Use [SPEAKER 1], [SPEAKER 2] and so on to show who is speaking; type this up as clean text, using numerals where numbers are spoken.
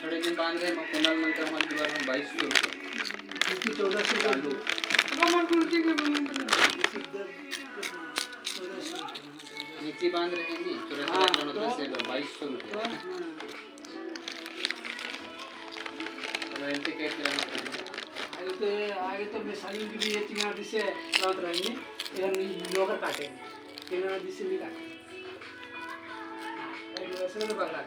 [SPEAKER 1] थोड़े दिन बांध रहे मैं कुनाल नंतर मग दोबारा 2200 रुपये
[SPEAKER 2] किती 1400
[SPEAKER 1] चालू नीचे बांध रहे हैं जी
[SPEAKER 2] हाँ,
[SPEAKER 1] चौरासी मतलब से 2200 रुपये रेंट कैसे रहना पड़ेगा
[SPEAKER 2] आगे तो मैं सारी भी ये तीन दिसे रात रहेंगे इधर लोग काटेंगे तीन दिसे भी काटेंगे ऐसे तो पकड़ा